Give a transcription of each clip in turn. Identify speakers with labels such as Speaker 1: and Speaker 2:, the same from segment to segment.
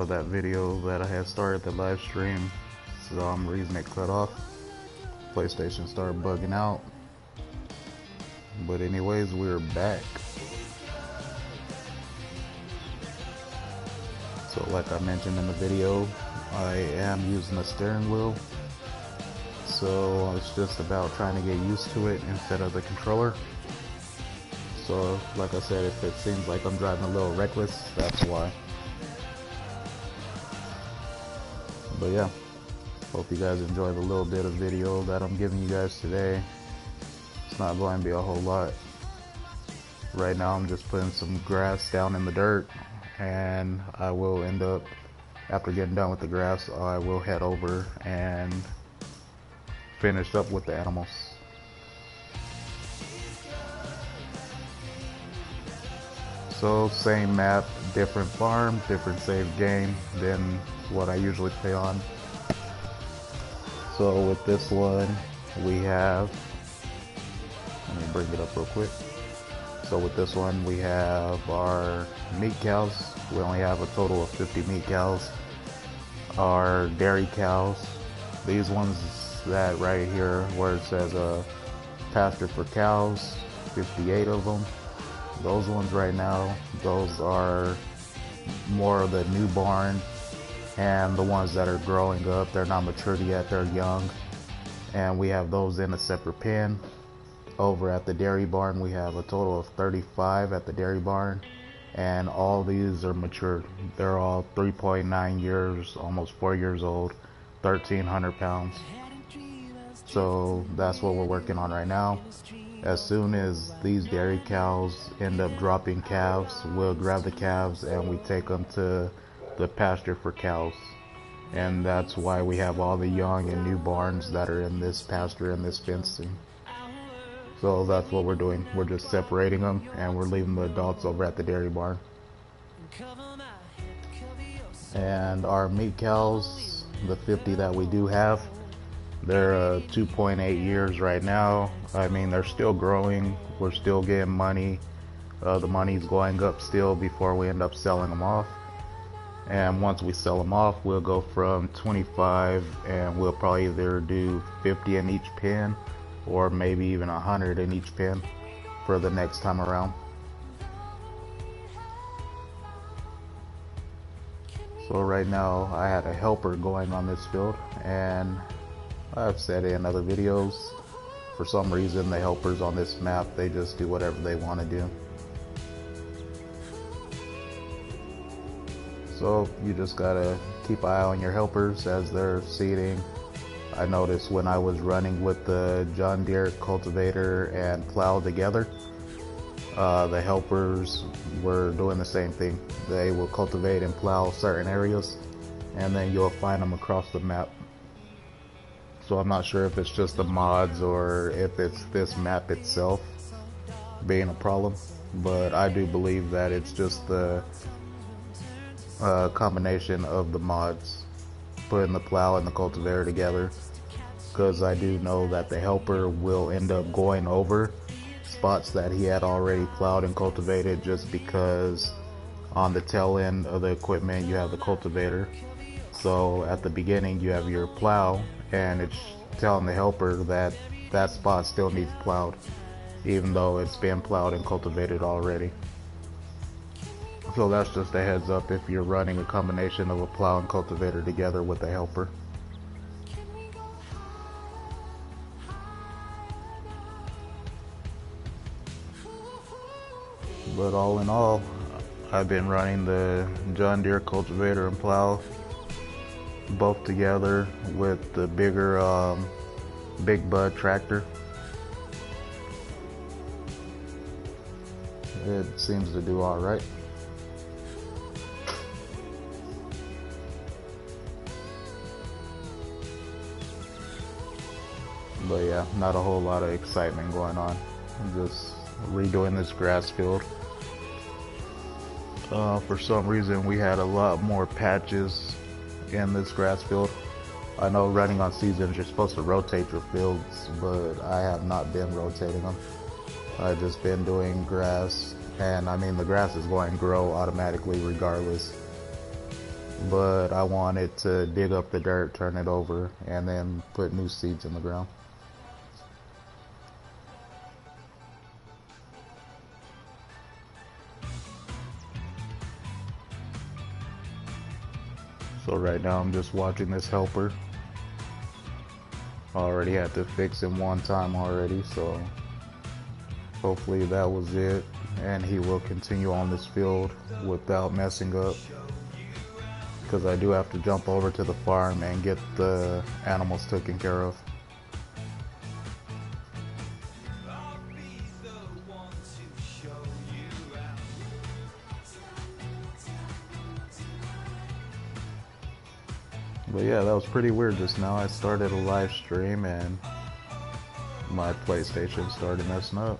Speaker 1: of that video that I had started the live stream. Some reason it cut off. PlayStation started bugging out. But anyways, we're back. So like I mentioned in the video, I am using a steering wheel. So it's just about trying to get used to it instead of the controller. So like I said, if it seems like I'm driving a little reckless, that's why. But yeah, hope you guys enjoy the little bit of video that I'm giving you guys today. It's not going to be a whole lot. Right now I'm just putting some grass down in the dirt, and I will end up, after getting done with the grass, I will head over and finish up with the animals. So same map, different farm, different save game than what I usually play on. So with this one we have, let me bring it up real quick. So with this one we have our meat cows. We only have a total of 50 meat cows. Our dairy cows, these ones that right here where it says pasture for cows, 58 of them. Those ones right now, those are more of the newborn, and the ones that are growing up, they're not matured yet, they're young. And we have those in a separate pen. Over at the dairy barn, we have a total of 35 at the dairy barn, and all these are matured. They're all 3.9 years, almost 4 years old, 1,300 pounds. So that's what we're working on right now. As soon as these dairy cows end up dropping calves, we'll grab the calves and we take them to the pasture for cows. And that's why we have all the young and newborns that are in this pasture and this fencing. So that's what we're doing. We're just separating them and we're leaving the adults over at the dairy barn. And our meat cows, the 50 that we do have, they're 2.8 years right now. I mean, they're still growing. We're still getting money. The money's going up still before we end up selling them off. And once we sell them off, we'll go from 25 and we'll probably either do 50 in each pen or maybe even 100 in each pen for the next time around. So right now I had a helper going on this field, and I've said it in other videos, for some reason the helpers on this map, they just do whatever they want to do. So you just gotta keep an eye on your helpers as they're seeding. I noticed when I was running with the John Deere cultivator and plow together, the helpers were doing the same thing. They will cultivate and plow certain areas, and then you'll find them across the map. So I'm not sure if it's just the mods or if it's this map itself being a problem, but I do believe that it's just the combination of the mods, putting the plow and the cultivator together, because I do know that the helper will end up going over spots that he had already plowed and cultivated, just because on the tail end of the equipment you have the cultivator. So at the beginning you have your plow, and it's telling the helper that that spot still needs plowed, even though it's been plowed and cultivated already. So that's just a heads up if you're running a combination of a plow and cultivator together with a helper. But all in all, I've been running the John Deere cultivator and plow both together with the bigger Big Bud tractor. It seems to do alright. But yeah, not a whole lot of excitement going on. I'm just redoing this grass field. For some reason we had a lot more patches in this grass field. I know running on seasons you're supposed to rotate your fields, but I have not been rotating them. I've just been doing grass, and I mean the grass is going to grow automatically regardless. but I wanted to dig up the dirt, turn it over, and then put new seeds in the ground. So right now I'm just watching this helper. I already had to fix him one time already, so hopefully that was it, and he will continue on this field without messing up, because I do have to jump over to the farm and get the animals taken care of. But yeah, that was pretty weird just now. I started a live stream and my PlayStation started messing up.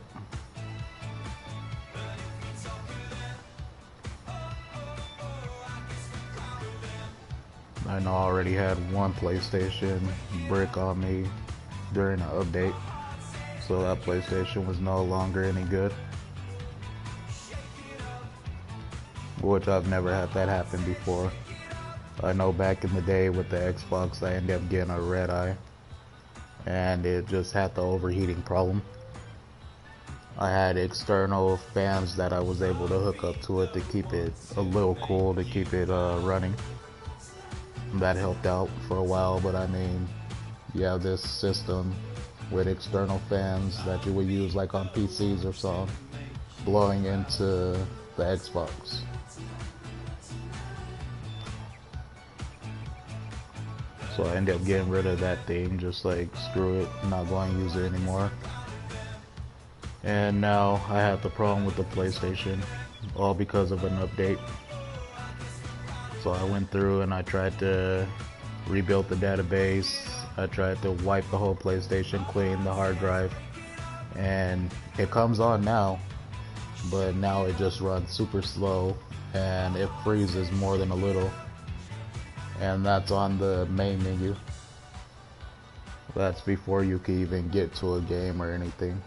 Speaker 1: I know I already had one PlayStation brick on me during an update, so that PlayStation was no longer any good. Which I've never had that happen before. I know back in the day with the Xbox I ended up getting a red eye and it just had the overheating problem. I had external fans that I was able to hook up to it to keep it a little cool, to keep it running. That helped out for a while, but I mean, you have this system with external fans that you would use like on PCs or something, blowing into the Xbox. So I ended up getting rid of that thing, just like screw it, I'm not going to use it anymore. And now I have the problem with the PlayStation, all because of an update. So I went through and I tried to rebuild the database, I tried to wipe the whole PlayStation clean, the hard drive, and it comes on now, but now it just runs super slow and it freezes more than a little. And that's on the main menu. That's before you can even get to a game or anything.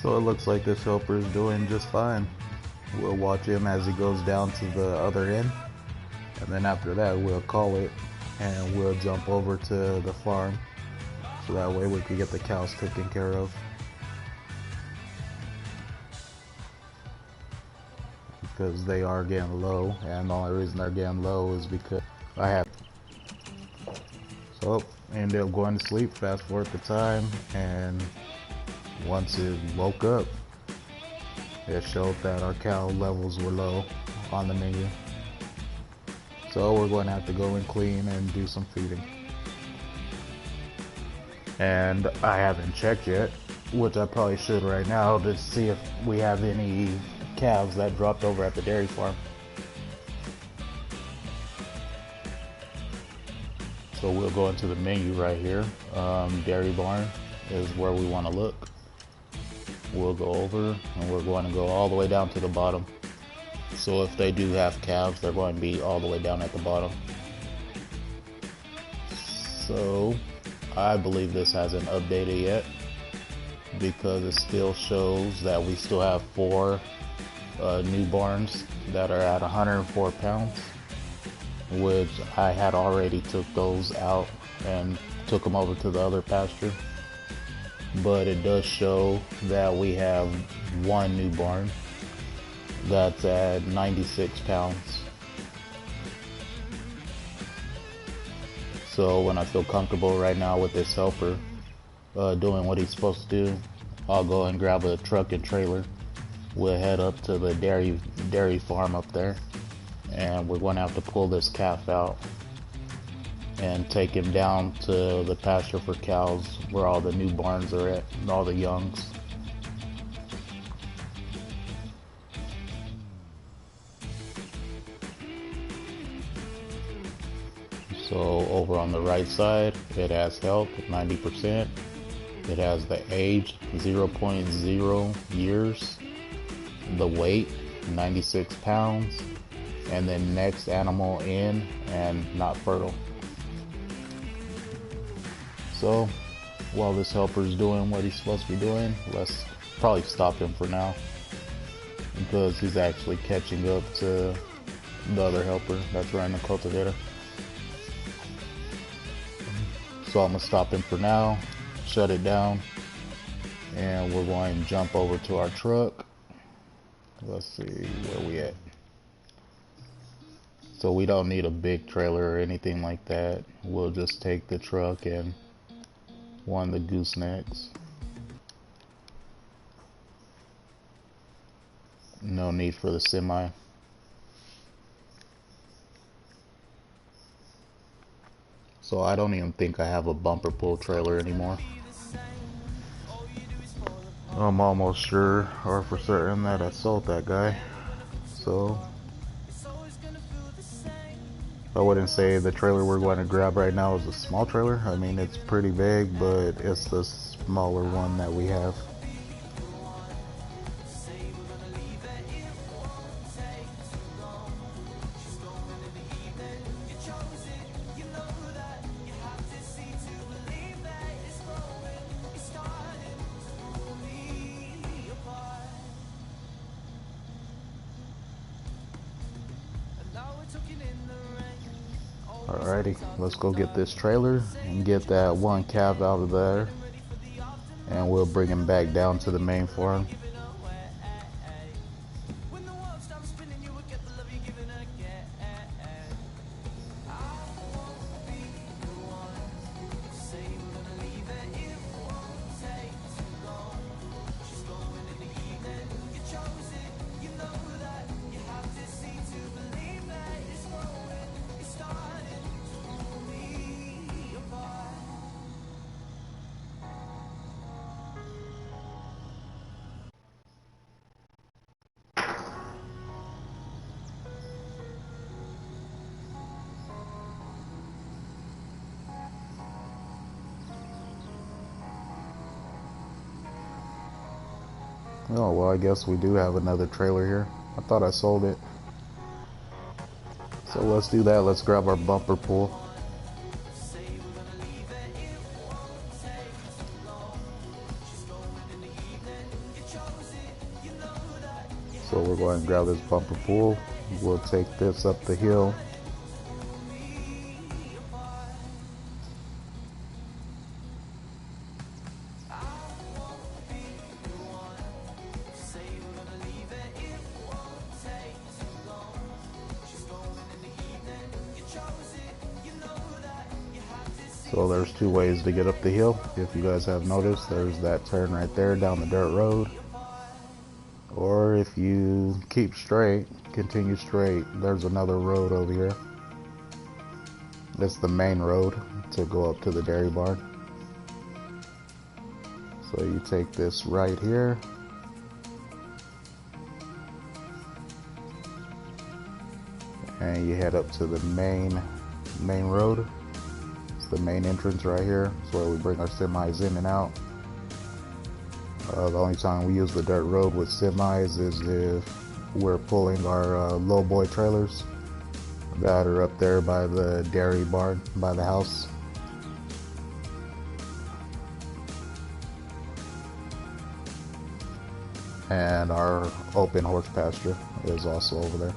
Speaker 1: So it looks like this helper is doing just fine. We'll watch him as he goes down to the other end, and then after that we'll call it and we'll jump over to the farm, so that way we can get the cows taken care of. Because they are getting low, and the only reason they're getting low is because I have. So I ended up going to sleep, fast forward the time, and once it woke up, it showed that our cow levels were low on the menu. So we're going to have to go and clean and do some feeding. And I haven't checked yet, which I probably should right now, to see if we have any calves that dropped over at the dairy farm. So we'll go into the menu right here. Dairy barn is where we want to look. We'll go over and we're going to go all the way down to the bottom. So if they do have calves, they're going to be all the way down at the bottom. So I believe this hasn't updated yet, because it still shows that we still have 4 newborns that are at 104 pounds, which I had already took those out and took them over to the other pasture. But it does show that we have 1 newborn that's at 96 pounds. So when I feel comfortable right now with this helper doing what he's supposed to do, I'll go and grab a truck and trailer. We'll head up to the dairy farm up there, and we're going to have to pull this calf out and take him down to the pasture for cows where all the new barns are at and all the youngs. So over on the right side, it has health at 90%. It has the age 0.0 years, the weight 96 pounds, and then next animal in and not fertile. So while this helper is doing what he's supposed to be doing, let's probably stop him for now because he's actually catching up to the other helper that's running the cultivator. So I'm gonna stop him for now, shut it down, and we're going to jump over to our truck. Let's see where we at. So we don't need a big trailer or anything like that. We'll just take the truck and one of the goosenecks. No need for the semi. So I don't even think I have a bumper pull trailer anymore. I'm almost sure or for certain that I sold that guy. So I wouldn't say the trailer we're going to grab right now is a small trailer. I mean, it's pretty big, but it's the smaller one that we have. Alrighty, let's go get this trailer and get that one calf out of there, and we'll bring him back down to the main farm. Oh, well, I guess we do have another trailer here. I thought I sold it. So let's do that. Let's grab our bumper pull. So we're going to grab this bumper pull. We'll take this up the hill. So there's two ways to get up the hill. If you guys have noticed, there's that turn right there down the dirt road. Or if you keep straight, continue straight, there's another road over here. It's the main road to go up to the dairy barn. So you take this right here. And you head up to the main road. The main entrance right here. It's where we bring our semis in and out. The only time we use the dirt road with semis is if we're pulling our low boy trailers that are up there by the dairy barn, by the house. And our open horse pasture is also over there.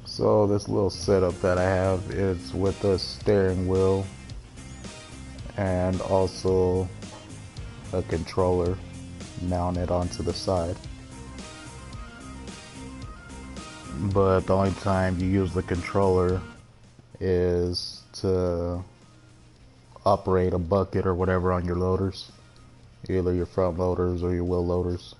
Speaker 1: So this little setup that I have is with the steering wheel and also a controller mounted onto the side. But the only time you use the controller is to operate a bucket or whatever on your loaders, either your front loaders or your wheel loaders.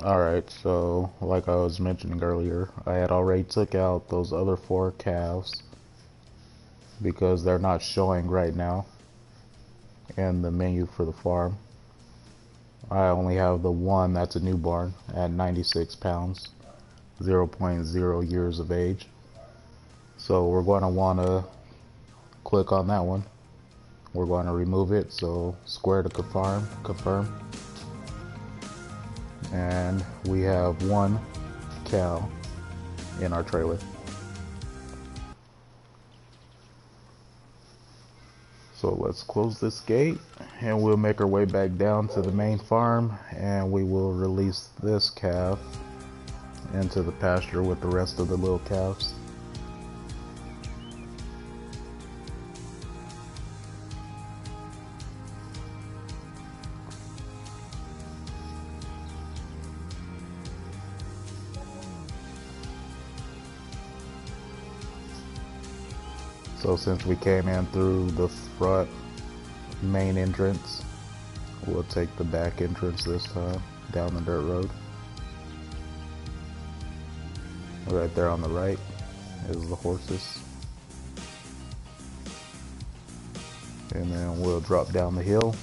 Speaker 1: Alright, so like I was mentioning earlier, I had already took out those other 4 calves because they're not showing right now in the menu for the farm. I only have the one that's a newborn at 96 pounds, 0.0 years of age. So we're going to want to click on that one. We're going to remove it, so square to confirm. And we have 1 cow in our trailer. So let's close this gate and we'll make our way back down to the main farm, and we will release this calf into the pasture with the rest of the little calves. So since we came in through the front main entrance, we'll take the back entrance this time, down the dirt road. Right there on the right is the horses. And then we'll drop down the hill.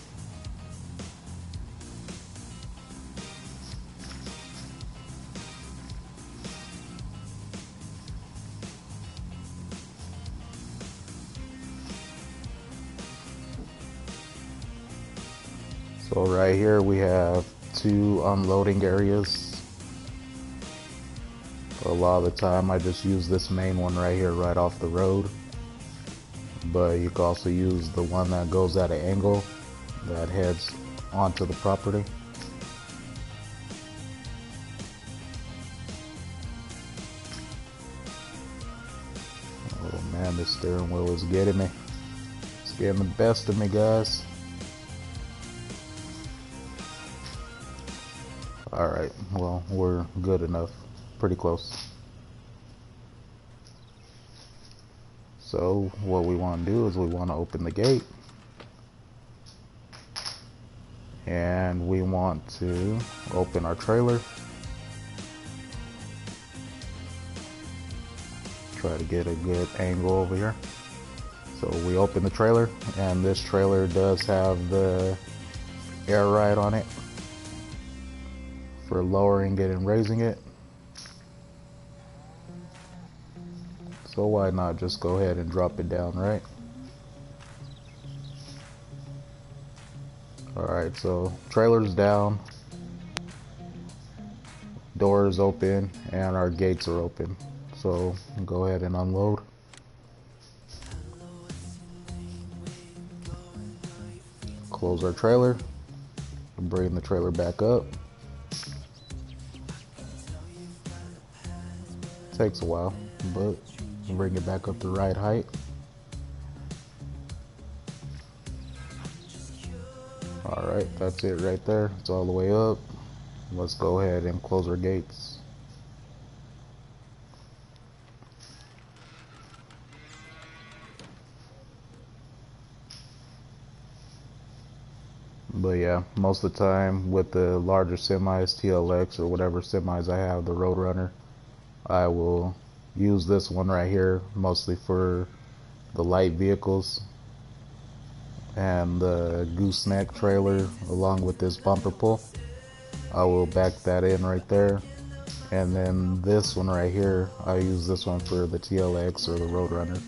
Speaker 1: So right here we have 2 unloading areas. A lot of the time I just use this main one right here, right off the road. But you can also use the one that goes at an angle that heads onto the property. Oh man, this steering wheel is getting me. It's getting the best of me, guys. Alright, well, we're good enough. Pretty close. So, what we want to do is we want to open the gate. And we want to open our trailer. Try to get a good angle over here. So we open the trailer, and this trailer does have the air ride on it for lowering it and raising it. So why not just go ahead and drop it down, right? Alright, so trailer's down, doors open, and our gates are open. So go ahead and unload. Close our trailer, and bring the trailer back up. Takes a while, but bring it back up to the right height. Alright, that's it right there. It's all the way up. Let's go ahead and close our gates. But yeah, most of the time with the larger semis, TLX or whatever semis I have, the Roadrunner, I will use this one right here mostly for the light vehicles, and the gooseneck trailer along with this bumper pull, I will back that in right there. And then this one right here, I use this one for the TLX or the Roadrunner.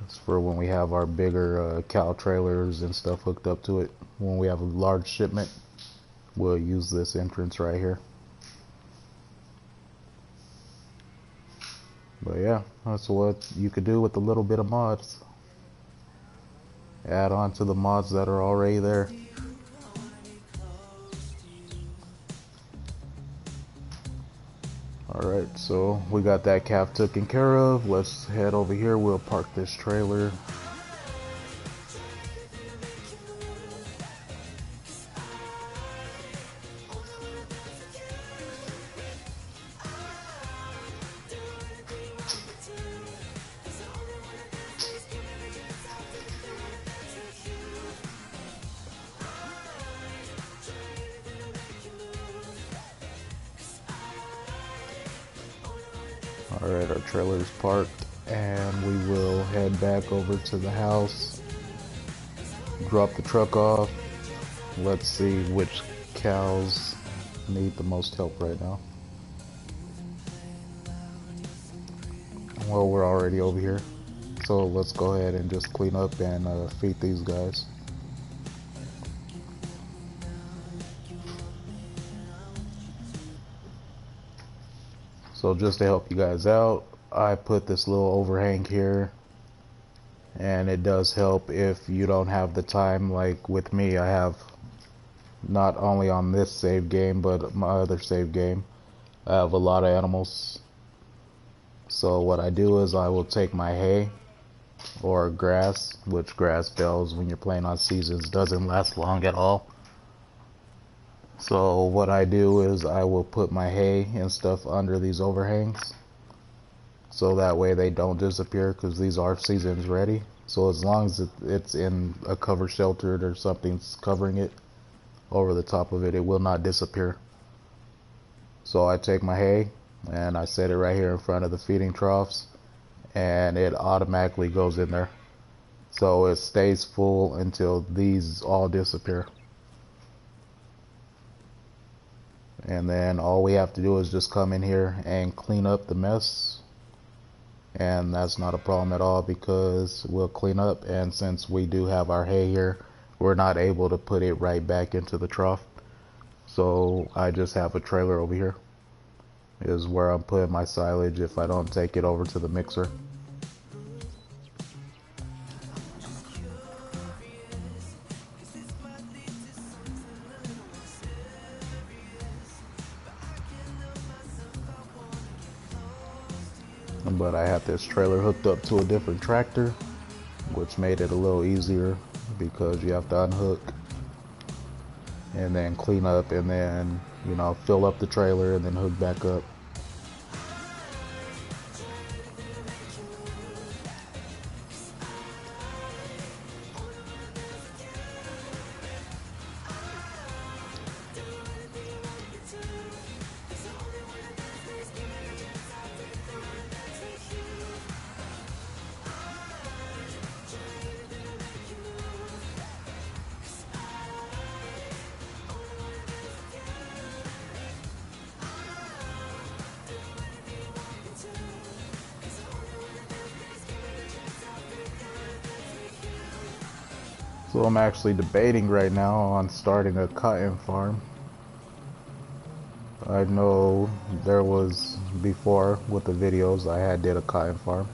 Speaker 1: It's for when we have our bigger cow trailers and stuff hooked up to it. When we have a large shipment, we'll use this entrance right here. But yeah, that's what you could do with a little bit of mods. Add on to the mods that are already there. Alright, so we got that calf taken care of. Let's head over here. We'll park this trailer. Alright, our trailer is parked, and we will head back over to the house, drop the truck off. Let's see which cows need the most help right now. Well, we're already over here, so let's go ahead and just clean up and feed these guys. So just to help you guys out, I put this little overhang here, and it does help if you don't have the time. Like with me, I have not only on this save game but my other save game, I have a lot of animals. So what I do is I will take my hay or grass, which grass bales when you're playing on seasons doesn't last long at all. So what I do is I will put my hay and stuff under these overhangs, so that way they don't disappear, because these are seasons ready. So as long as it's in a cover sheltered or something's covering it over the top of it, it will not disappear. So I take my hay and I set it right here in front of the feeding troughs, and it automatically goes in there. So it stays full until these all disappear. And then all we have to do is just come in here and clean up the mess. And that's not a problem at all, because we'll clean up, and since we do have our hay here, we're not able to put it right back into the trough. So I just have a trailer over here is where I'm putting my silage if I don't take it over to the mixer. But I had this trailer hooked up to a different tractor, which made it a little easier, because you have to unhook and then clean up and then, you know, fill up the trailer and then hook back up. So I'm actually debating right now on starting a cotton farm. I know there was, before with the videos, I did a cotton farm,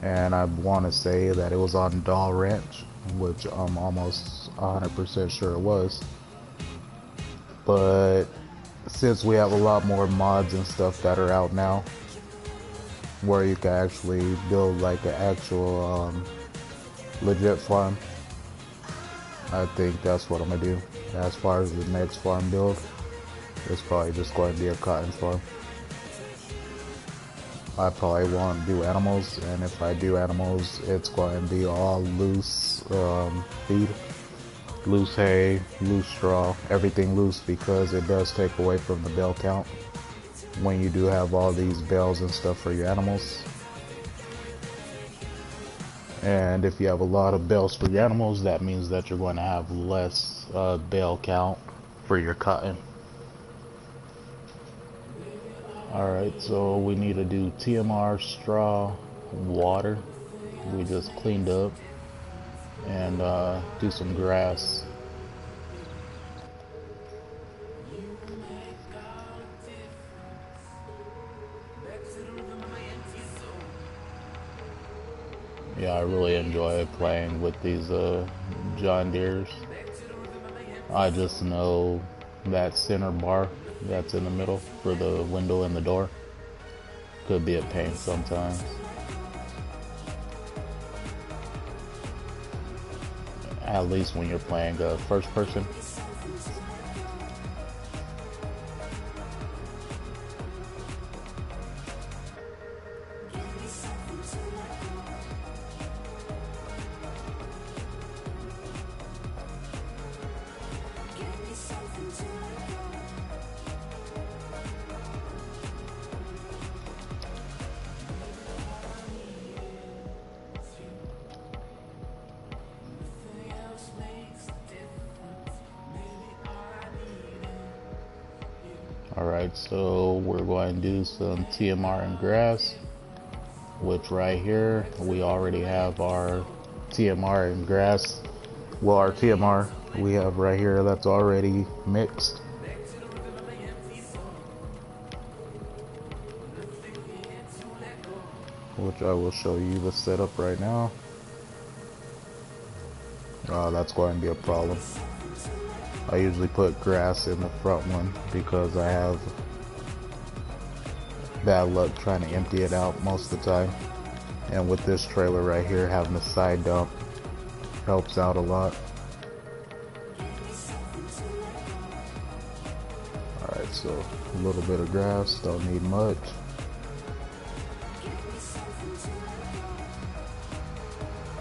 Speaker 1: and I want to say that it was on Doll Ranch, which I'm almost 100% sure it was. But since we have a lot more mods and stuff that are out now, where you can actually build like an actual legit farm, I think that's what I'm gonna do. As far as the next farm build, it's probably just going to be a cotton farm. I probably won't do animals, and if I do animals, it's going to be all loose feed, loose hay, loose straw, everything loose, because it does take away from the bale count when you do have all these bales and stuff for your animals. And if you have a lot of bales for your animals, that means that you're going to have less bale count for your cotton. Alright, so we need to do TMR, straw, water. We just cleaned up, and do some grass. Yeah, I really enjoy playing with these John Deeres. I just know that center bar that's in the middle for the window and the door could be a pain sometimes. At least when you're playing first person. Alright, so we're going to do some TMR and grass, which right here we already have our TMR and grass. Well, our TMR we have right here that's already mixed. Which I will show you the setup right now. That's going to be a problem. I usually put grass in the front one because I have bad luck trying to empty it out most of the time. And with this trailer right here, having a side dump helps out a lot. Alright, so a little bit of grass, don't need much.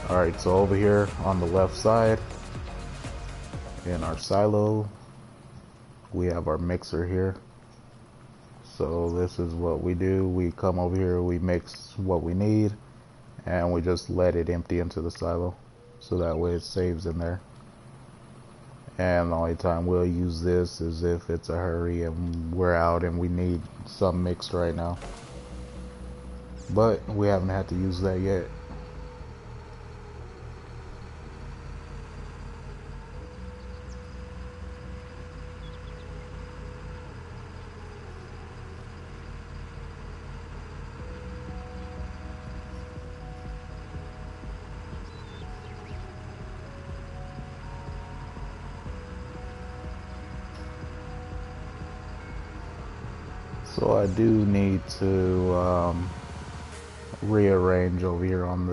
Speaker 1: Alright, so over here on the left side in our silo, we have our mixer here. So this is what we do. We come over here, we mix what we need, and we just let it empty into the silo. So that way it saves in there. And the only time we'll use this is if it's a hurry and we're out and we need some mixed right now. But we haven't had to use that yet. So I do need to rearrange over here on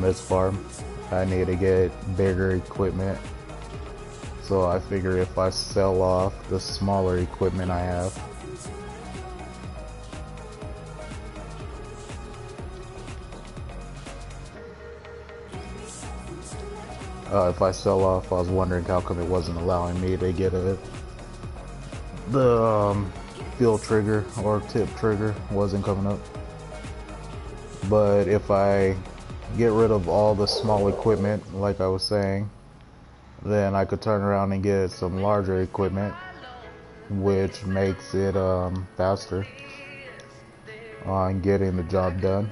Speaker 1: this farm. I need to get bigger equipment. So I figure if I sell off the smaller equipment I have, if I sell off, I was wondering how come it wasn't allowing me to get the field trigger or tip trigger wasn't coming up. But if I get rid of all the small equipment, like I was saying, then I could turn around and get some larger equipment, which makes it faster on getting the job done.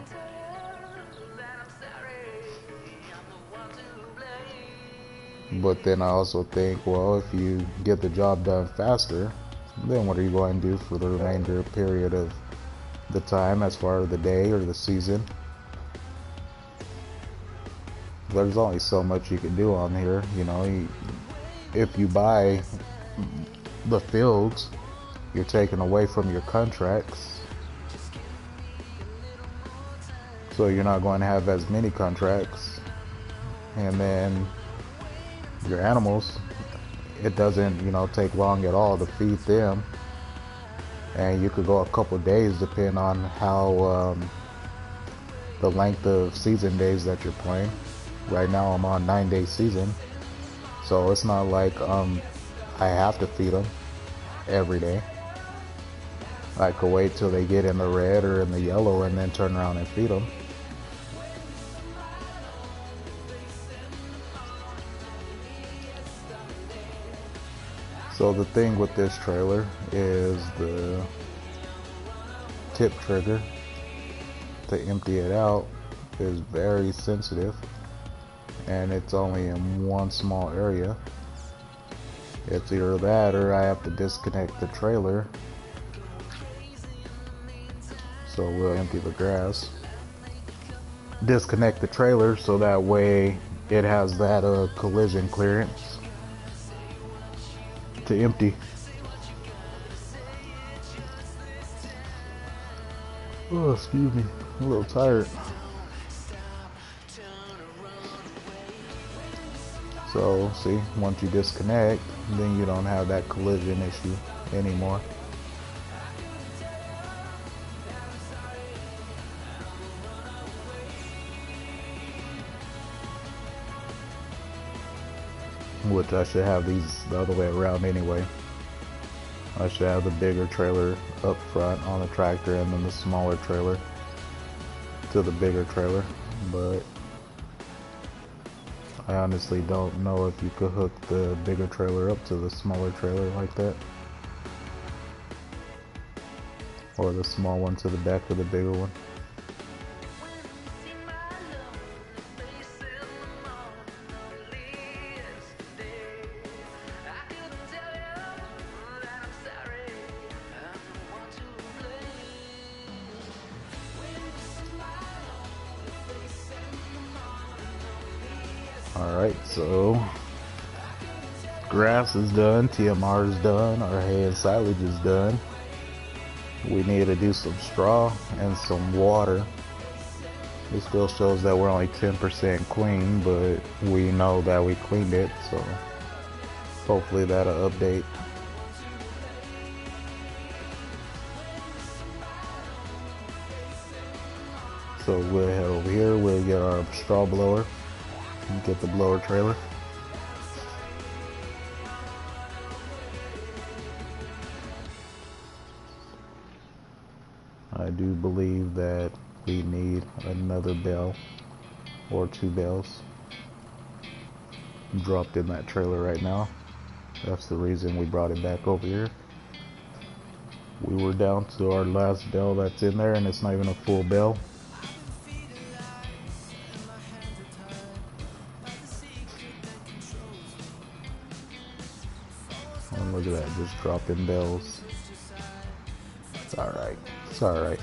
Speaker 1: But then I also think, well, if you get the job done faster, then what are you going to do for the remainder period of the time as far as the day or the season? There's only so much you can do on here, you know. If you buy the fields, you're taking away from your contracts. So you're not going to have as many contracts. And then your animals, it doesn't, you know, take long at all to feed them, and you could go a couple days depending on how the length of season days that you're playing. Right now I'm on 9-day season, so it's not like I have to feed them every day. I could wait till they get in the red or in the yellow and then turn around and feed them. So the thing with this trailer is the tip trigger to empty it out is very sensitive, and it's only in one small area. It's either that or I have to disconnect the trailer. So we'll empty the grass, disconnect the trailer so that way it has that collision clearance to empty. Oh, excuse me, I'm a little tired. So see, once you disconnect, then you don't have that collision issue anymore. Which I should have these the other way around anyway. I should have the bigger trailer up front on the tractor and then the smaller trailer to the bigger trailer, but I honestly don't know if you could hook the bigger trailer up to the smaller trailer like that. or the small one to the back of the bigger one. Alright, so grass is done, TMR is done, our hay and silage is done. We need to do some straw and some water. It still shows that we're only 10% clean, but we know that we cleaned it, so hopefully that'll update. So we'll head over here, we'll get our straw blower and get the blower trailer. I do believe that we need another bell or 2 bells dropped in that trailer right now. That's the reason we brought it back over here. We were down to our last bell that's in there, and it's not even a full bell. And look at that, just dropping bells. It's alright. It's alright.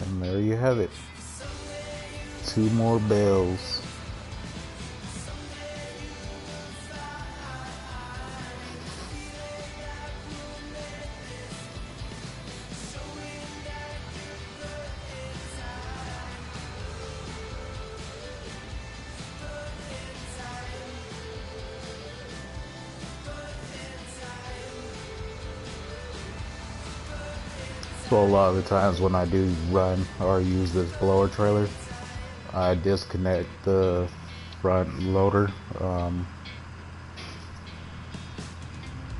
Speaker 1: And there you have it. 2 more bells. So a lot of the times when I do run or use this blower trailer, I disconnect the front loader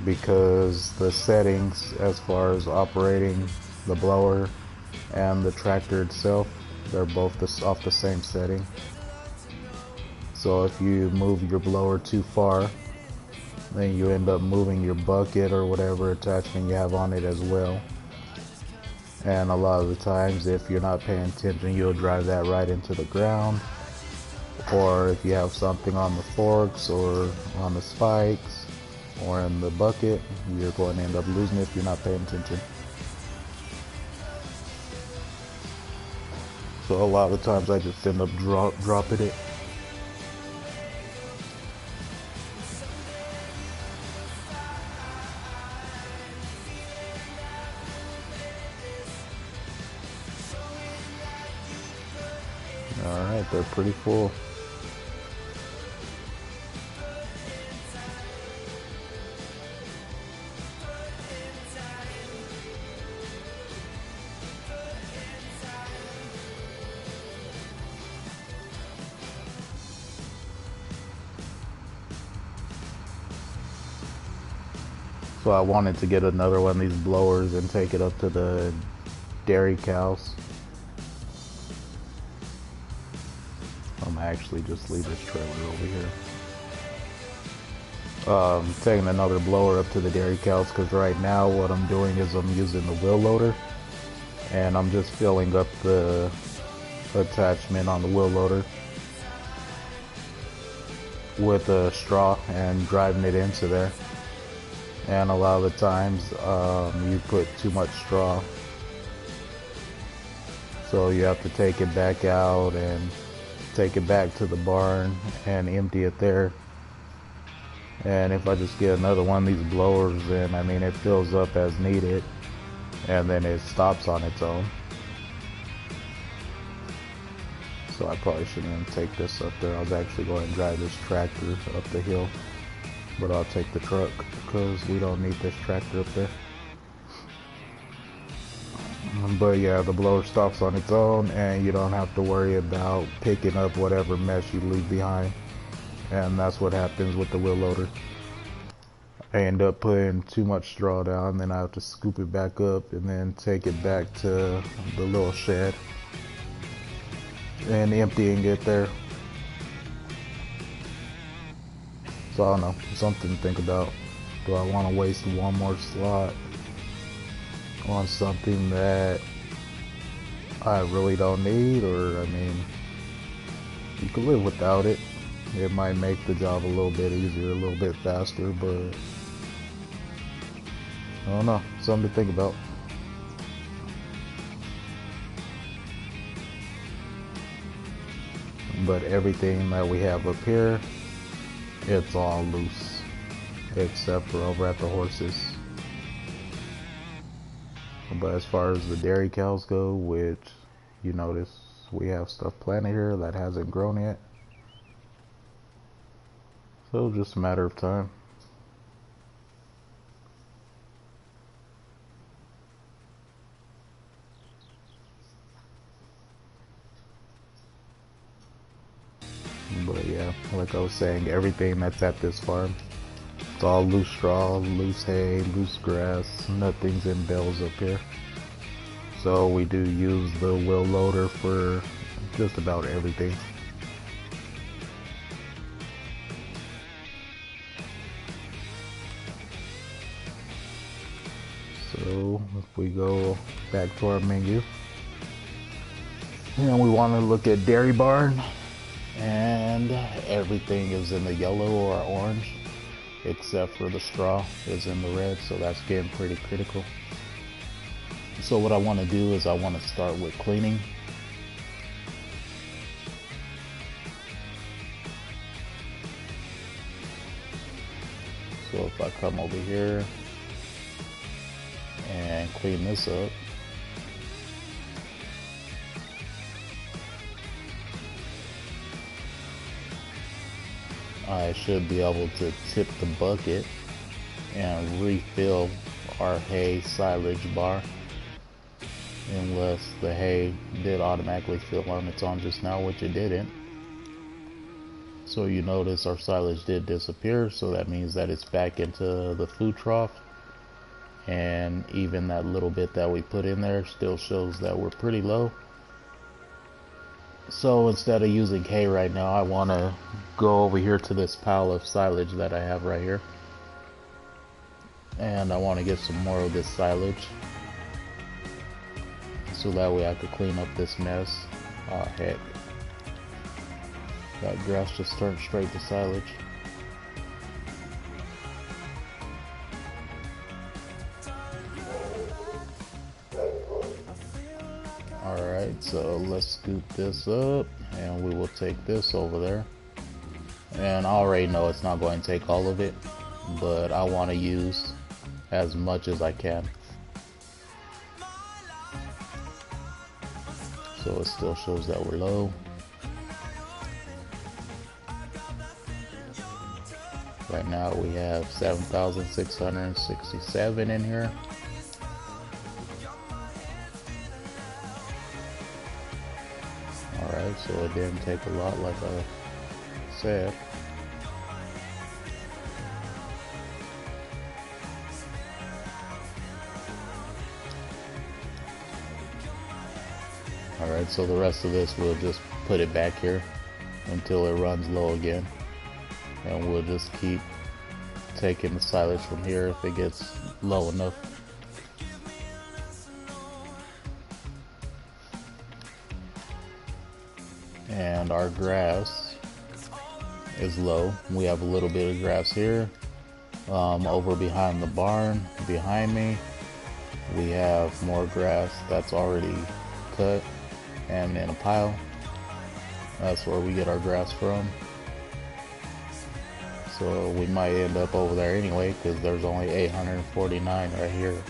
Speaker 1: because the settings as far as operating the blower and the tractor itself, they're both off the same setting. So if you move your blower too far, then you end up moving your bucket or whatever attachment you have on it as well. And a lot of the times, if you're not paying attention, you'll drive that right into the ground. Or if you have something on the forks or on the spikes or in the bucket, you're going to end up losing it if you're not paying attention. So a lot of the times I just end up dropping it. Alright, they're pretty full. So I wanted to get another one of these blowers and take it up to the dairy cows. I'm actually just leave this trailer over here. Taking another blower up to the dairy cows because right now what I'm doing is I'm using the wheel loader and I'm just filling up the attachment on the wheel loader with a straw and driving it into there. And a lot of the times you put too much straw, so you have to take it back out and take it back to the barn and empty it there. And if I just get another one of these blowers, then I mean it fills up as needed and then it stops on its own. So I probably shouldn't even take this up there. I was actually going to drive this tractor up the hill, but I'll take the truck because we don't need this tractor up there. But yeah, the blower stops on its own and you don't have to worry about picking up whatever mess you leave behind. And that's what happens with the wheel loader. I end up putting too much straw down, then I have to scoop it back up and then take it back to the little shed and emptying it there. So I don't know, something to think about. Do I want to waste one more slot on something that I really don't need? Or, I mean, you could live without it. It might make the job a little bit easier, a little bit faster, but I don't know, something to think about. But everything that we have up here, it's all loose, except for over at the horses. But as far as the dairy cows go, which you notice we have stuff planted here that hasn't grown yet, so just a matter of time. But yeah, like I was saying, everything that's at this farm, it's all loose straw, loose hay, loose grass. Nothing's in bales up here. So we do use the wheel loader for just about everything. So if we go back to our menu, and we want to look at dairy barn, and everything is in the yellow or orange, except for the straw is in the red, so that's getting pretty critical. So what I want to do is I want to start with cleaning. So if I come over here and clean this up, I should be able to tip the bucket and refill our hay silage bar, unless the hay did automatically fill on its own just now, which it didn't. So you notice our silage did disappear, so that means that it's back into the food trough, and even that little bit that we put in there still shows that we're pretty low. So instead of using hay right now, I want to go over here to this pile of silage that I have right here, and I want to get some more of this silage, so that way I could clean up this mess. Oh heck, that grass just turned straight to silage. Alright, so let's scoop this up, and we will take this over there. And I already know it's not going to take all of it, but I want to use as much as I can. So it still shows that we're low. Right now we have 7,667 in here. Alright, so it didn't take a lot, like I said. Alright, so the rest of this, we'll just put it back here until it runs low again. And we'll just keep taking the silage from here if it gets low enough. And our grass is low. We have a little bit of grass here. Over behind the barn, behind me, we have more grass that's already cut and in a pile. That's where we get our grass from. So we might end up over there anyway, because there's only 849 right here.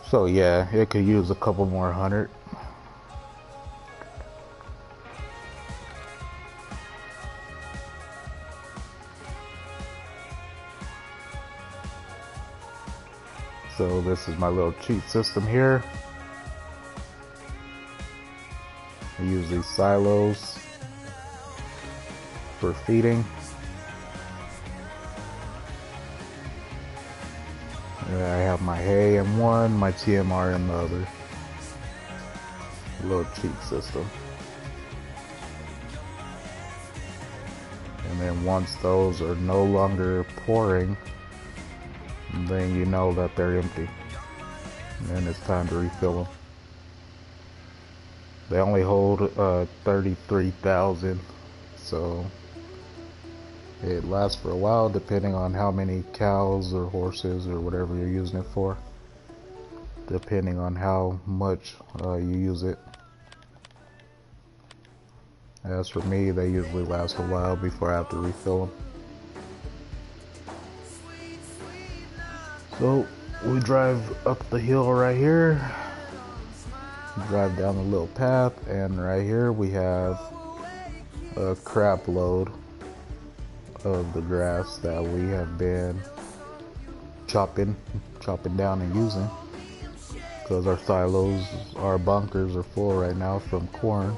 Speaker 1: So yeah, it could use a couple more hundred. So this is my little cheat system here. I use these silos for feeding. I have my hay in one, my TMR in the other. A little cheat system. And then once those are no longer pouring, then you know that they're empty. And then it's time to refill them. They only hold 33,000, so it lasts for a while depending on how many cows or horses or whatever you're using it for, depending on how much you use it. As for me, they usually last a while before I have to refill them. So we drive up the hill right here, drive down the little path, and right here we have a crap load of the grass that we have been chopping down and using, because our silos, our bunkers are full right now from corn,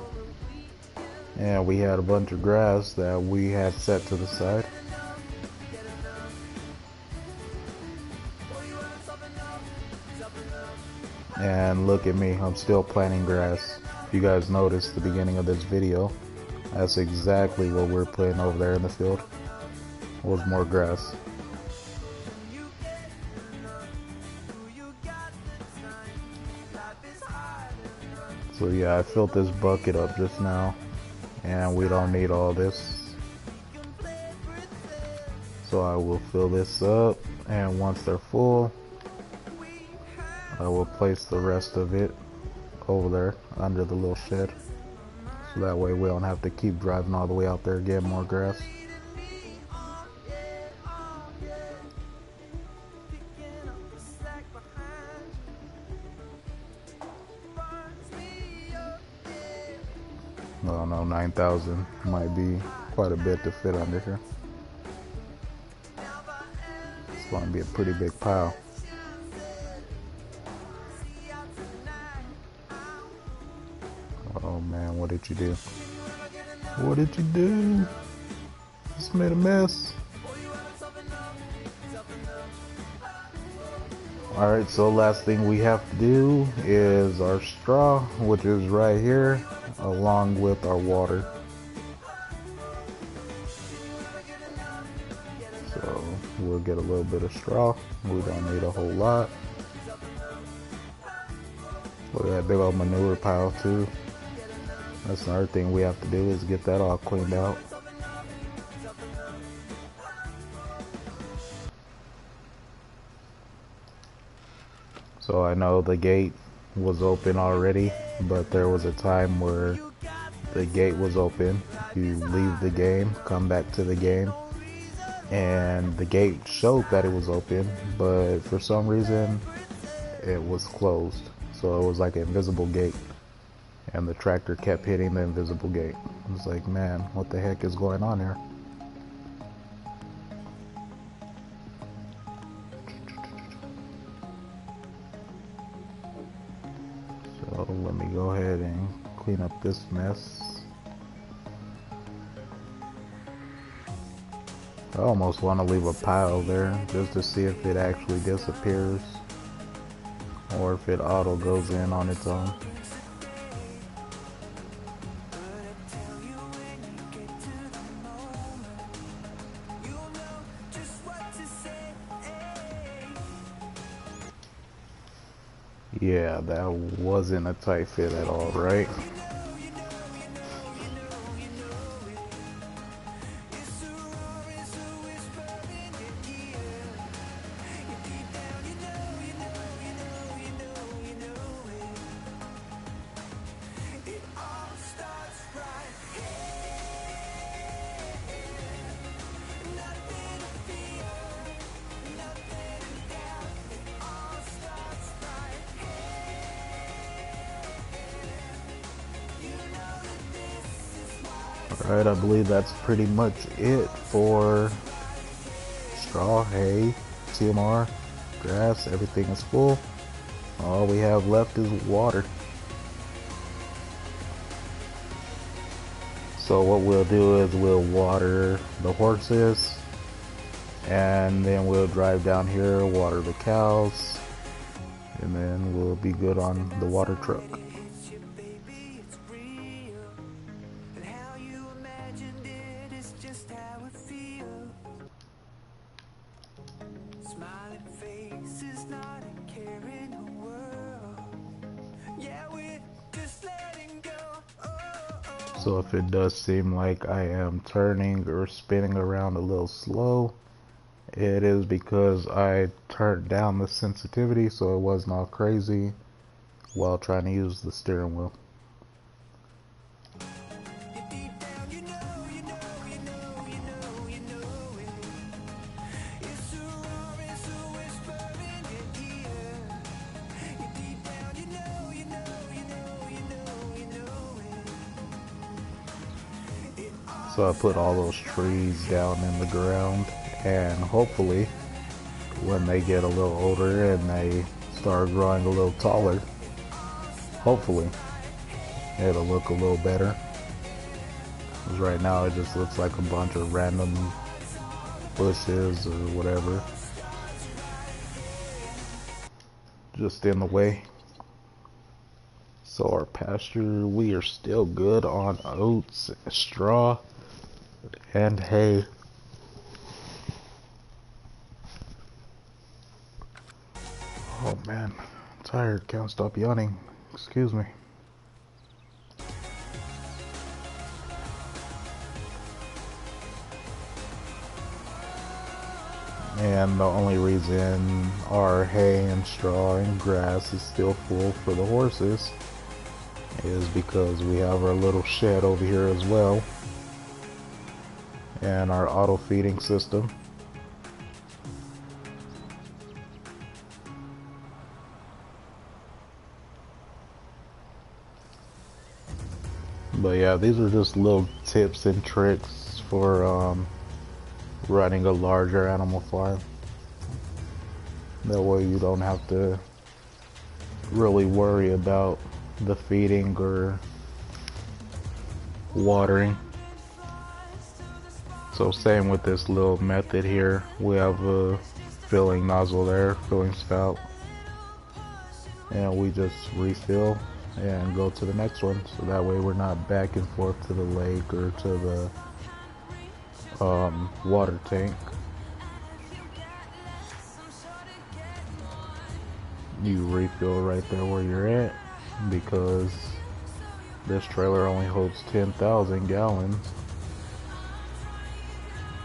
Speaker 1: and we had a bunch of grass that we had set to the side. And look at me, I'm still planting grass. If you guys noticed the beginning of this video, that's exactly what we're putting over there in the field. Was more grass. So yeah, I filled this bucket up just now, and we don't need all this. So I will fill this up, and once they're full, I will place the rest of it over there under the little shed. So that way we don't have to keep driving all the way out there to get more grass. I don't know, 9,000 might be quite a bit to fit under here. It's going to be a pretty big pile. Oh man, what did you do? What did you do? Just made a mess. Alright, so last thing we have to do is our straw, which is right here, along with our water. So we'll get a little bit of straw. We don't need a whole lot. Look at that big old manure pile too. That's another thing we have to do, is get that all cleaned out. So I know the gate was open already, but there was a time where the gate was open. You leave the game, come back to the game, and the gate showed that it was open, but for some reason it was closed. So it was like an invisible gate, and the tractor kept hitting the invisible gate. I was like, man, what the heck is going on here? So let me go ahead and clean up this mess. I almost want to leave a pile there just to see if it actually disappears or if it auto goes in on its own. Yeah, that wasn't a tight fit at all, right? Alright, I believe that's pretty much it for straw, hay, TMR, grass, everything is full. All we have left is water. So what we'll do is we'll water the horses, and then we'll drive down here, water the cows, and then we'll be good on the water truck. So if it does seem like I am turning or spinning around a little slow, it is because I turned down the sensitivity so it wasn't all crazy while trying to use the steering wheel. So I put all those trees down in the ground, and hopefully when they get a little older and they start growing a little taller, hopefully it'll look a little better. Because right now it just looks like a bunch of random bushes or whatever just in the way. So our pasture, we are still good on oats, straw, and hay. Oh man, I'm tired, can't stop yawning. Excuse me. And the only reason our hay and straw and grass is still full for the horses is because we have our little shed over here as well, and our auto feeding system. But yeah, these are just little tips and tricks for running a larger animal farm. That way you don't have to really worry about the feeding or watering. So same with this little method here. We have a filling nozzle there, filling spout, and we just refill and go to the next one. So that way we're not back and forth to the lake or to the water tank. You refill right there where you're at, because this trailer only holds 10,000 gallons.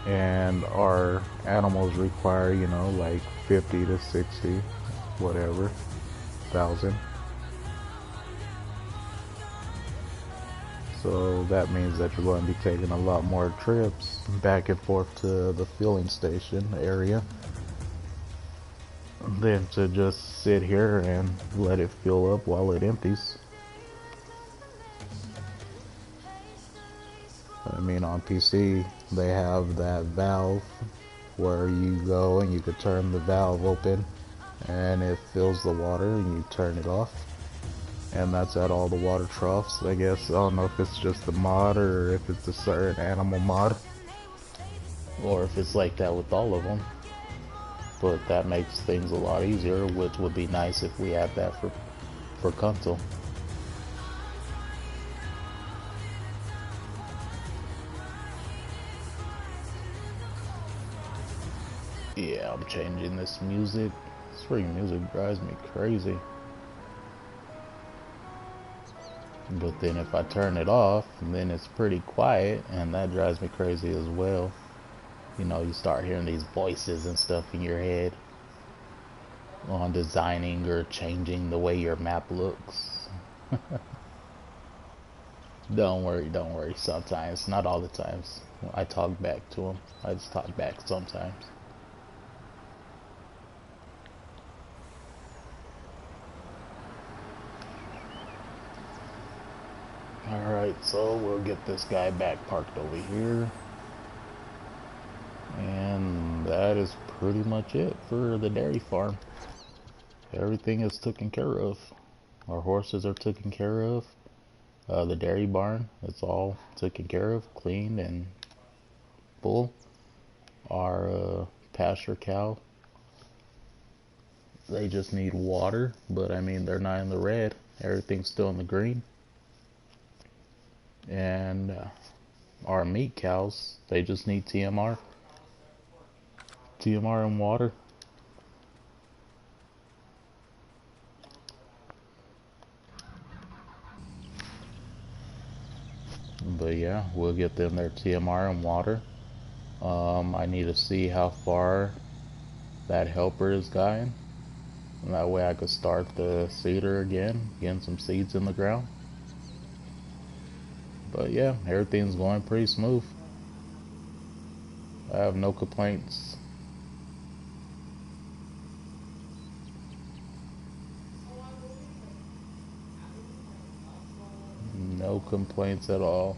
Speaker 1: And our animals require, you know, like 50 to 60, whatever, thousand. So that means that you're going to be taking a lot more trips back and forth to the filling station area than to just sit here and let it fill up while it empties. I mean, on PC, they have that valve where you go and you could turn the valve open and it fills the water and you turn it off. And that's at all the water troughs, I guess. I don't know if it's just the mod or if it's a certain animal mod, or if it's like that with all of them. But that makes things a lot easier, which would be nice if we had that for Kuntal. Yeah, I'm changing this music. This freaking music drives me crazy. But then if I turn it off, then it's pretty quiet, and that drives me crazy as well. You know, you start hearing these voices and stuff in your head on designing or changing the way your map looks. Don't worry. Sometimes, not all the times. I talk back to them. I just talk back sometimes. Alright, so we'll get this guy back parked over here. And that is pretty much it for the dairy farm. Everything is taken care of. Our horses are taken care of. The dairy barn, it's all taken care of, cleaned and full. Our pasture cow, they just need water, but I mean, they're not in the red. Everything's still in the green. And our meat cows, they just need TMR. TMR and water. But yeah, we'll get them their TMR and water. I need to see how far that helper is going. And that way I could start the seeder again, getting some seeds in the ground. But yeah, everything's going pretty smooth. I have no complaints. No complaints at all.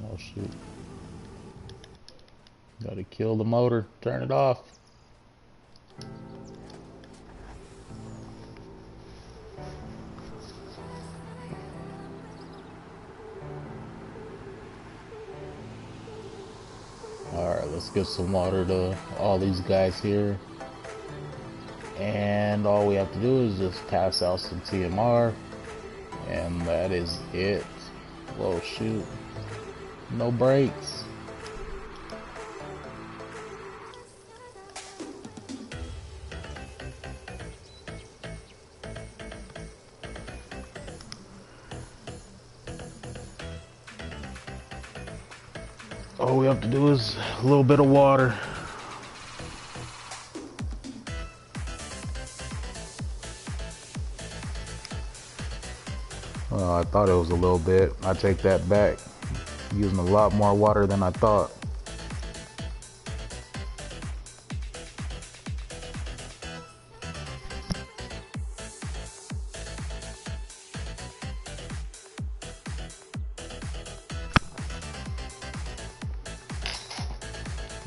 Speaker 1: Oh shoot. Gotta kill the motor. Turn it off. Alright, let's get some water to all these guys here. And all we have to do is just pass out some TMR. And that is it. Whoa, shoot. No brakes. All we have to do is a little bit of water. I thought it was a little bit. I take that back. Using a lot more water than I thought.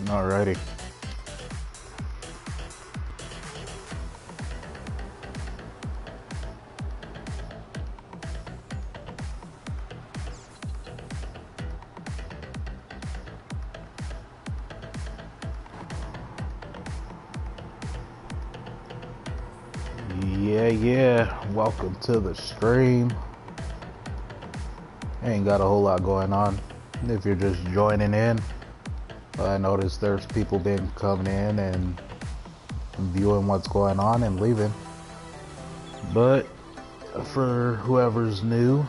Speaker 1: Alrighty. Yeah, welcome to the stream. Ain't got a whole lot going on. If you're just joining in, I noticed there's people been coming in and viewing what's going on and leaving. But for whoever's new,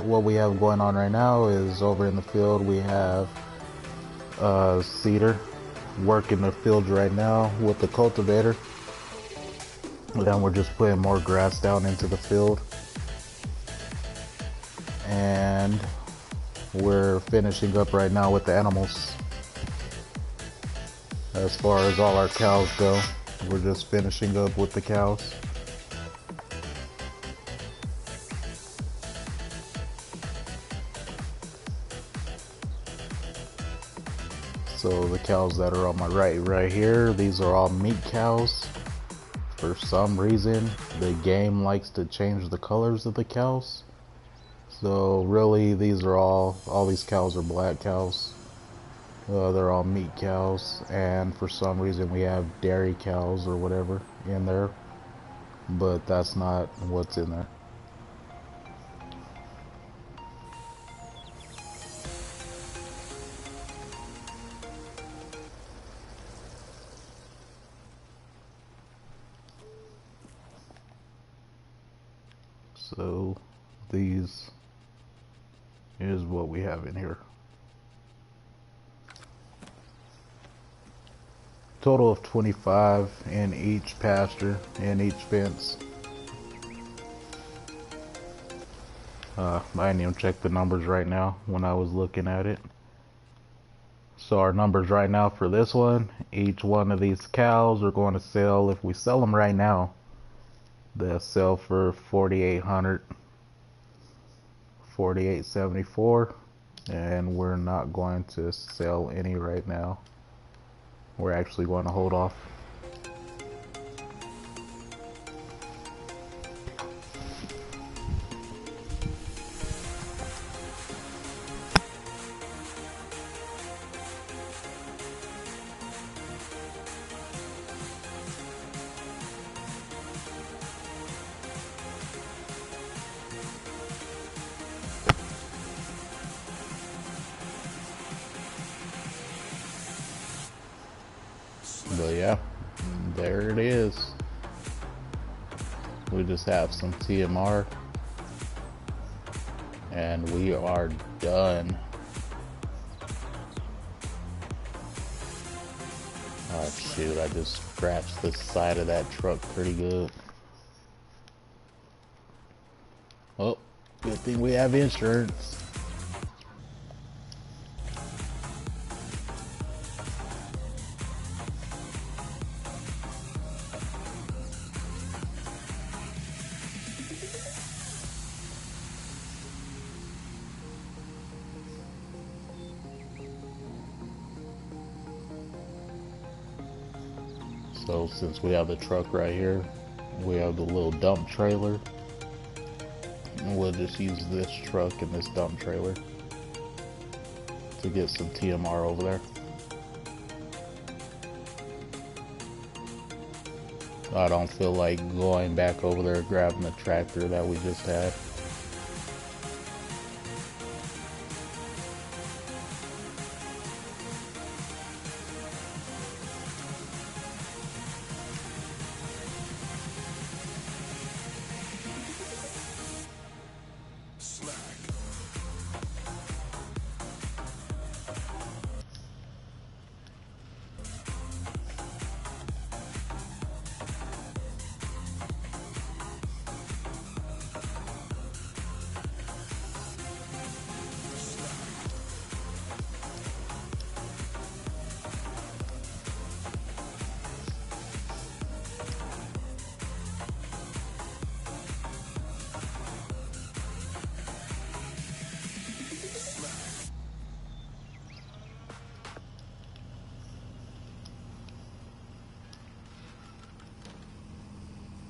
Speaker 1: what we have going on right now is over in the field we have Cedar working the field right now with the cultivator. And then we're just putting more grass down into the field. And we're finishing up right now with the animals. As far as all our cows go, we're just finishing up with the cows. So the cows that are on my right here, these are all meat cows. For some reason, the game likes to change the colors of the cows. So really, these are all these cows are black cows. They're all meat cows, and for some reason we have dairy cows or whatever in there, but that's not what's in there. So these is what we have in here. Total of 25 in each pasture and each fence. I didn't even check the numbers right now when I was looking at it. So our numbers right now for this one, each one of these cows are going to sell, if we sell them right now, they'll sell for $4,800, $4,874, and we're not going to sell any right now. We're actually going to hold off. But yeah, there it is. We just have some TMR and we are done. Oh shoot, I just scratched the side of that truck pretty good. Oh, good thing we have insurance. So since we have the truck right here, we have the little dump trailer, and we'll just use this truck and this dump trailer to get some TMR over there. I don't feel like going back over there grabbing the tractor that we just had.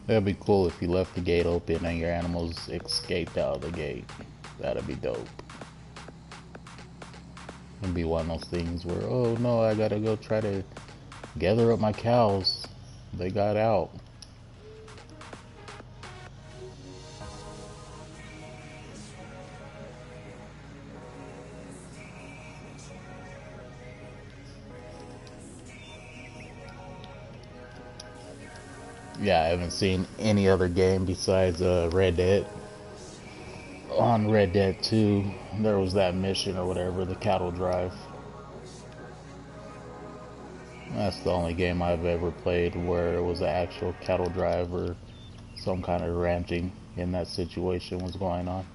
Speaker 1: That'd be cool if you left the gate open and your animals escaped out of the gate. That'd be dope. It'd be one of those things where, oh no, I gotta go try to gather up my cows. They got out. Yeah, I haven't seen any other game besides Red Dead. On Red Dead 2, there was that mission or whatever, the cattle drive. That's the only game I've ever played where it was an actual cattle drive or some kind of ranching in that situation was going on.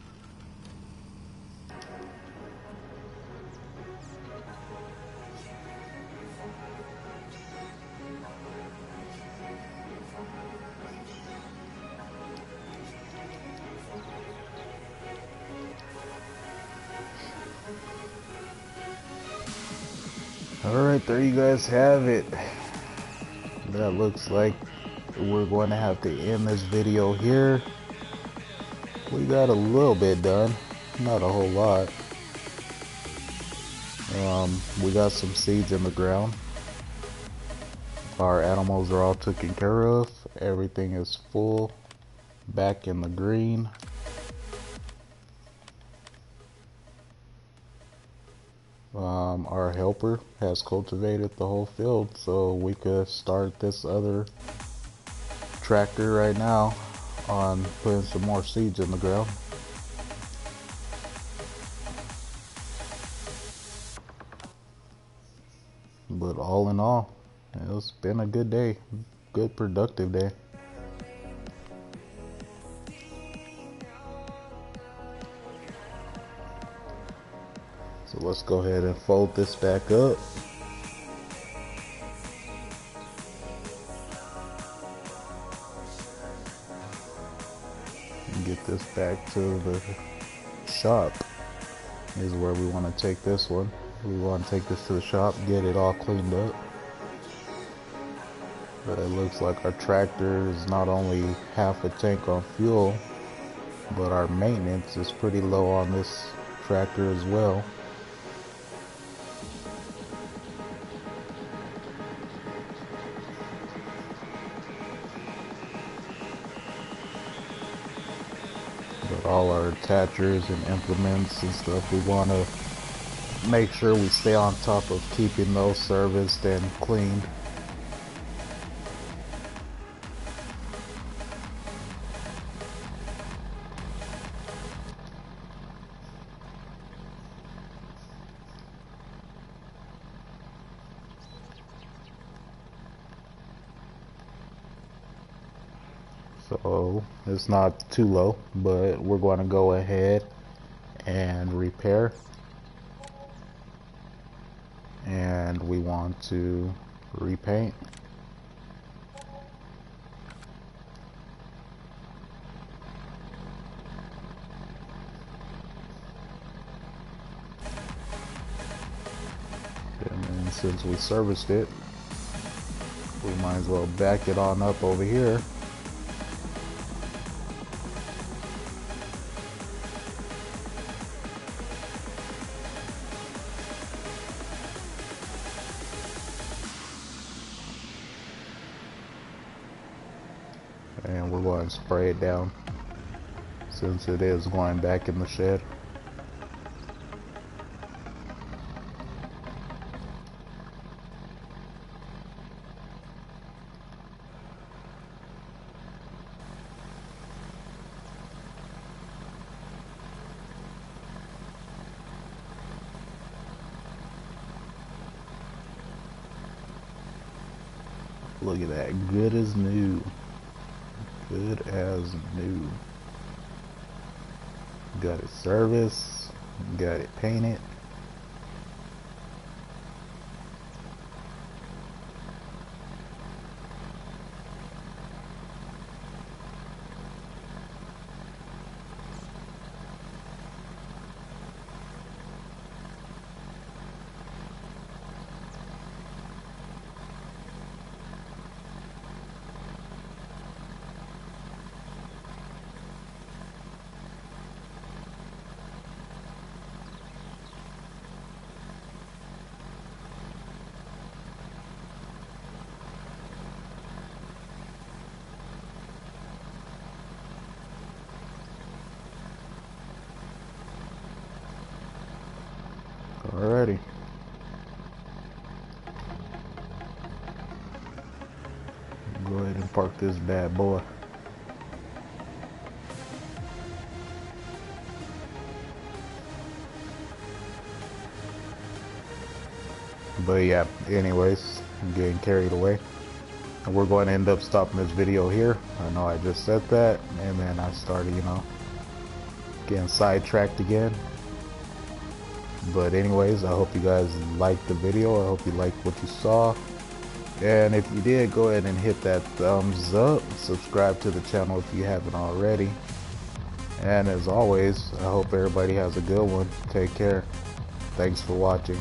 Speaker 1: Alright, there you guys have it. That looks like we're going to have to end this video here. We got a little bit done, not a whole lot. We got some seeds in the ground. Our animals are all taken care of. Everything is full, back in the green. Our helper has cultivated the whole field, so we could start this other tractor right now on putting some more seeds in the ground. But all in all, It's been a good day, good productive day. So let's go ahead and fold this back up. And get this back to the shop is where we want to take this one. We want to take this to the shop, get it all cleaned up. But it looks like our tractor is not only half a tank on fuel, but our maintenance is pretty low on this tractor as well. But all our attachers and implements and stuff, we want to make sure we stay on top of keeping those serviced and cleaned. So it's not too low, but we're going to go ahead and repair. And we want to repaint. And then since we serviced it, we might as well back it on up over here. And we're going to spray it down since it is going back in the shed. Look at that, good as new. Good as new. Got it serviced, got it painted. Alrighty. Go ahead and park this bad boy. But yeah, anyways, I'm getting carried away. And we're going to end up stopping this video here. I know I just said that, and then I started, getting sidetracked again. But anyways, I hope you guys liked the video. I hope you liked what you saw. And if you did, go ahead and hit that thumbs up. Subscribe to the channel if you haven't already. And as always, I hope everybody has a good one. Take care. Thanks for watching.